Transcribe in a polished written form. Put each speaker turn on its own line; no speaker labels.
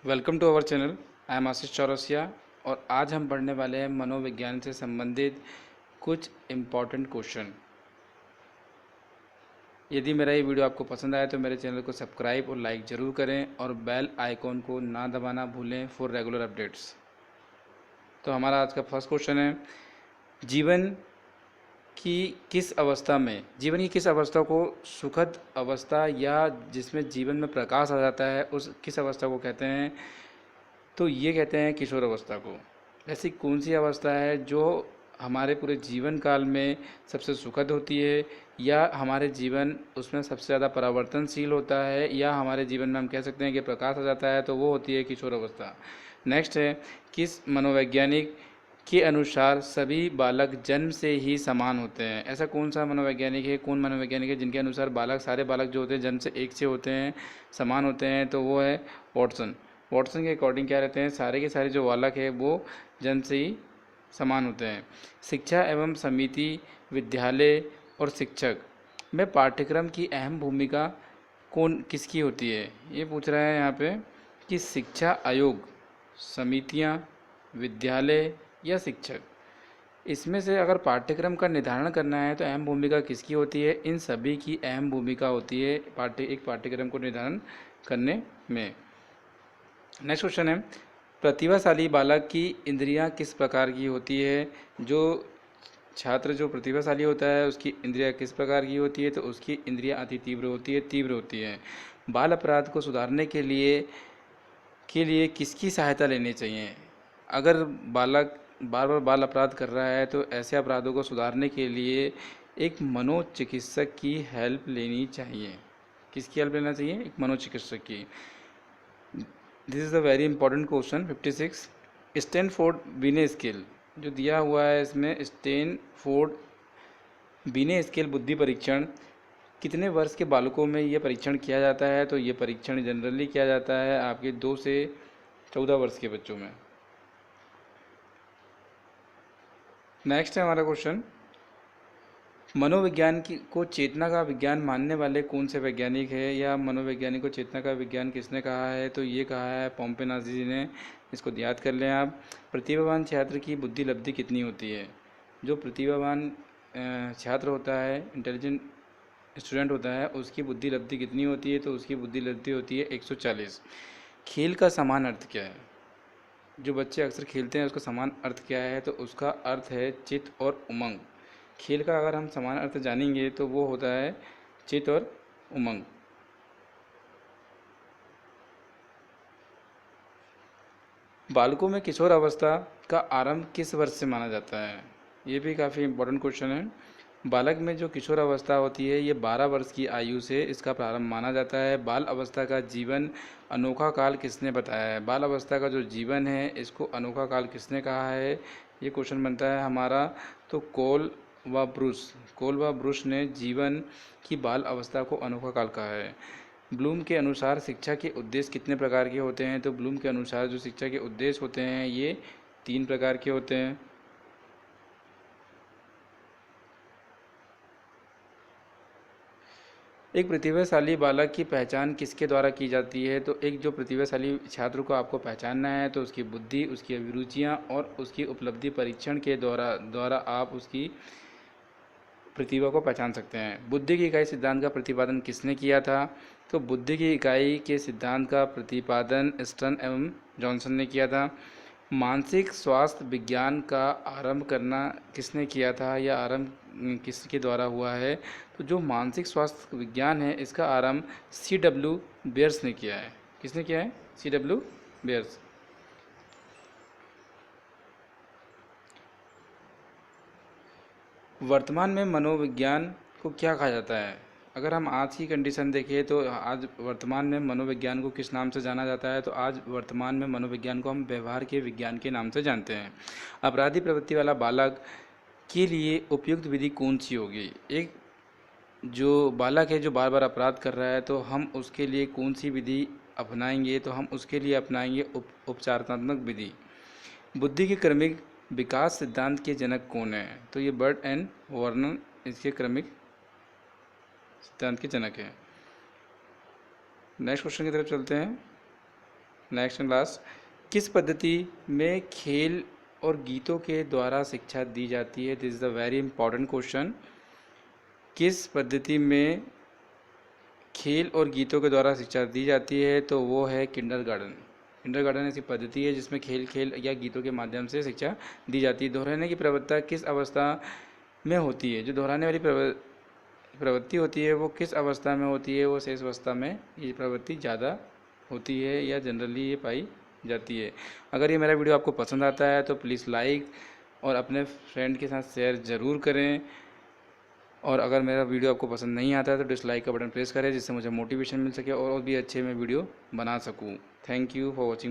Welcome to our channel. I am Ashish Chaurasia और आज हम पढ़ने वाले हैं मनोविज्ञान से संबंधित कुछ इम्पॉर्टेंट क्वेश्चन। यदि मेरा ये वीडियो आपको पसंद आए तो मेरे चैनल को सब्सक्राइब और लाइक ज़रूर करें और बेल आइकॉन को ना दबाना भूलें फॉर रेगुलर अपडेट्स। तो हमारा आज का फर्स्ट क्वेश्चन है, जीवन जीवन की किस अवस्था को सुखद अवस्था या जिसमें जीवन में प्रकाश आ जाता है उस किस अवस्था को कहते हैं? तो ये कहते हैं किशोर अवस्था को। ऐसी कौन सी अवस्था है जो हमारे पूरे जीवन काल में सबसे सुखद होती है या हमारे जीवन उसमें सबसे ज़्यादा परिवर्तनशील होता है या हमारे जीवन में हम कह सकते हैं कि प्रकाश आ जाता है, तो वो होती है किशोर अवस्था। नेक्स्ट है, किस मनोवैज्ञानिक के अनुसार सभी बालक जन्म से ही समान होते हैं? ऐसा कौन सा मनोवैज्ञानिक है, कौन मनोवैज्ञानिक है जिनके अनुसार सारे बालक जो होते हैं जन्म से एक से होते हैं, समान होते हैं? तो वो है वॉटसन। वॉटसन के अकॉर्डिंग क्या रहते हैं, सारे के सारे जो बालक है वो जन्म से ही समान होते हैं। शिक्षा एवं समिति, विद्यालय और शिक्षक में पाठ्यक्रम की अहम भूमिका किसकी होती है? ये पूछ रहा है यहाँ पे कि शिक्षा आयोग, समितियाँ, विद्यालय या शिक्षक, इसमें से अगर पाठ्यक्रम का निर्धारण करना है तो अहम भूमिका किसकी होती है? इन सभी की अहम भूमिका होती है एक पाठ्यक्रम को निर्धारण करने में। नेक्स्ट क्वेश्चन है, प्रतिभाशाली बालक की इंद्रियां किस प्रकार की होती है? जो छात्र जो प्रतिभाशाली होता है उसकी इंद्रियां किस प्रकार की होती है? तो उसकी इंद्रियां अति तीव्र होती है। बाल अपराध को सुधारने के लिए किसकी सहायता लेनी चाहिए? अगर बालक बार बार बाल अपराध कर रहा है तो ऐसे अपराधों को सुधारने के लिए एक मनोचिकित्सक की हेल्प लेनी चाहिए। किसकी हेल्प लेना चाहिए? एक मनोचिकित्सक की। This is a very important question 56। Stanford बिने स्केल जो दिया हुआ है, इसमें स्टैनफोर्ड बिने स्केल बुद्धि परीक्षण कितने वर्ष के बालकों में ये परीक्षण किया जाता है? तो ये परीक्षण जनरली किया जाता है आपके 2 से 14 वर्ष के बच्चों में। नेक्स्ट है हमारा क्वेश्चन, मनोविज्ञान को चेतना का विज्ञान मानने वाले कौन से वैज्ञानिक है या मनोवैज्ञानिक को चेतना का विज्ञान किसने कहा है? तो ये कहा है पोम्पेनाजी जी ने। इसको याद कर लें आप। प्रतिभावान छात्र की बुद्धि लब्धि कितनी होती है? जो प्रतिभावान छात्र होता है, इंटेलिजेंट स्टूडेंट होता है, उसकी बुद्धि लब्धि कितनी होती है? तो उसकी बुद्धि लब्धि होती है 140। खेल का समान अर्थ क्या है? जो बच्चे अक्सर खेलते हैं उसका समान अर्थ क्या है? तो उसका अर्थ है चित और उमंग। खेल का अगर हम समान अर्थ जानेंगे तो वो होता है चित और उमंग। बालकों में किशोर अवस्था का आरंभ किस वर्ष से माना जाता है? ये भी काफ़ी इम्पोर्टेंट क्वेश्चन है। बालक में जो किशोर अवस्था होती है ये 12 वर्ष की आयु से इसका प्रारंभ माना जाता है। बाल अवस्था का जीवन अनोखा काल किसने बताया है? बाल अवस्था का जो जीवन है इसको अनोखा काल किसने कहा है? ये क्वेश्चन बनता है हमारा। तो कोल व ब्रुश ने जीवन की बाल अवस्था को अनोखा काल कहा है। ब्लूम के अनुसार शिक्षा के उद्देश्य कितने प्रकार के होते हैं? तो ब्लूम के अनुसार जो शिक्षा के उद्देश्य होते हैं ये 3 प्रकार के होते हैं। एक प्रतिभाशाली बालक की पहचान किसके द्वारा की जाती है? तो एक जो प्रतिभाशाली छात्र को आपको पहचानना है तो उसकी बुद्धि, उसकी अभिरुचियाँ और उसकी उपलब्धि परीक्षण के द्वारा द्वारा आप उसकी प्रतिभा को पहचान सकते हैं। बुद्धि की इकाई सिद्धांत का प्रतिपादन किसने किया था? तो बुद्धि की इकाई के सिद्धांत का प्रतिपादन स्टर्न एवं जॉनसन ने किया था। मानसिक स्वास्थ्य विज्ञान का आरंभ करना किसने किया था या आरंभ किसके द्वारा हुआ है? तो जो मानसिक स्वास्थ्य विज्ञान है इसका आरंभ C.W. बेयर्स ने किया है। किसने किया है? C.W. बेयर्स। वर्तमान में मनोविज्ञान को क्या कहा जाता है? अगर हम आज की कंडीशन देखें तो आज वर्तमान में मनोविज्ञान को किस नाम से जाना जाता है? तो आज वर्तमान में मनोविज्ञान को हम व्यवहार के विज्ञान के नाम से जानते हैं। अपराधी प्रवृत्ति वाला बालक के लिए उपयुक्त विधि कौन सी होगी? एक जो बालक है जो बार बार अपराध कर रहा है तो हम उसके लिए कौन सी विधि अपनाएंगे? तो हम उसके लिए अपनाएंगे उपचारात्मक विधि। बुद्धि के क्रमिक विकास सिद्धांत के जनक कौन है? तो ये बर्ट एंड वर्नन इसके क्रमिक सिद्धांत के जनक हैं। नेक्स्ट क्वेश्चन की तरफ चलते हैं। नेक्स्ट एंड लास्ट, किस पद्धति में खेल और गीतों के द्वारा शिक्षा दी जाती है? This is the very important question. किस पद्धति में खेल और गीतों के द्वारा शिक्षा दी जाती है? तो वो है किंडरगार्टन। किंडरगार्टन ऐसी पद्धति है जिसमें खेल या गीतों के माध्यम से शिक्षा दी जाती है। दोहराने की प्रवृत्ति किस अवस्था में होती है? जो दोहराने वाली प्रवृत्ति होती है वो किस अवस्था में होती है? वो शेष अवस्था में ये प्रवृत्ति ज़्यादा होती है या जनरली ये पाई जाती है। अगर ये मेरा वीडियो आपको पसंद आता है तो प्लीज़ लाइक और अपने फ्रेंड के साथ शेयर ज़रूर करें, और अगर मेरा वीडियो आपको पसंद नहीं आता है तो डिसलाइक का बटन प्रेस करें, जिससे मुझे मोटिवेशन मिल सके और भी अच्छे मैं वीडियो बना सकूं। Thank you for watching.